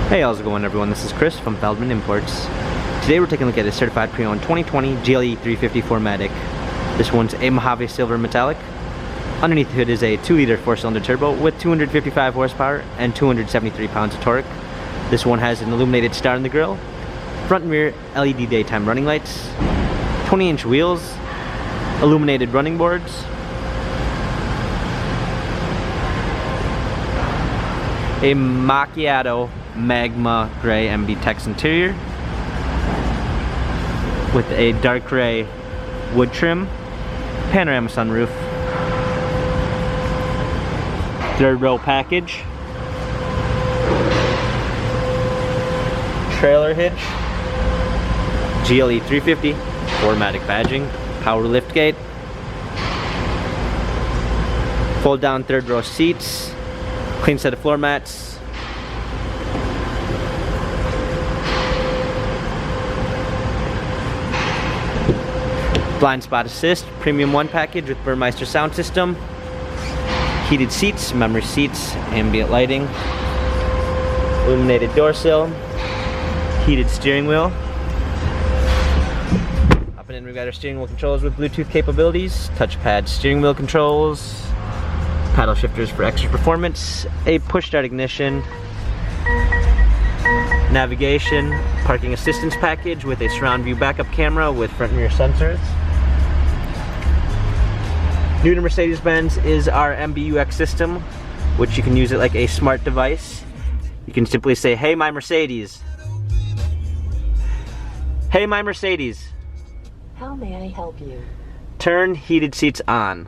Hey, how's it going everyone? This is Chris from Feldmann Imports. Today we're taking a look at a certified pre-owned 2020 GLE 350 4MATIC. This one's a Mojave Silver Metallic. Underneath the hood is a 2-liter 4-cylinder turbo with 255 horsepower and 273 pounds of torque. This one has an illuminated star in the grille, front and rear LED daytime running lights, 20-inch wheels, illuminated running boards, a macchiato magma gray MB Tex interior with a dark gray wood trim, panorama sunroof, third row package, trailer hitch, GLE 350 4MATIC badging, power lift gate, fold down third row seats, clean set of floor mats, blind spot assist, premium 1 package with Burmeister sound system, heated seats, memory seats, ambient lighting, illuminated door sill, heated steering wheel. Up and in, we've got our steering wheel controls with Bluetooth capabilities, touchpad steering wheel controls, paddle shifters for extra performance, a push start ignition, navigation, parking assistance package with a surround view backup camera with front and rear sensors. New to Mercedes-Benz is our MBUX system, which you can use it like a smart device. You can simply say, "Hey, my Mercedes. Hey, my Mercedes. How may I help you? Turn heated seats on."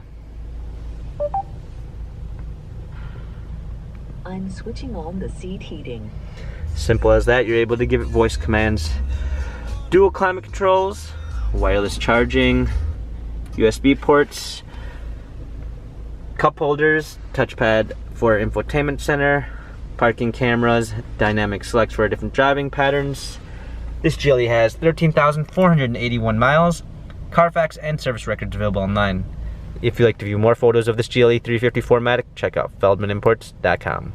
I'm switching on the seat heating. Simple as that. You're able to give it voice commands. Dual climate controls, wireless charging, USB ports, cup holders, touchpad for infotainment center, parking cameras, dynamic selects for different driving patterns. This GLE has 13,481 miles, Carfax and service records available online. If you'd like to view more photos of this GLE 350 4MATIC, check out feldmanimports.com.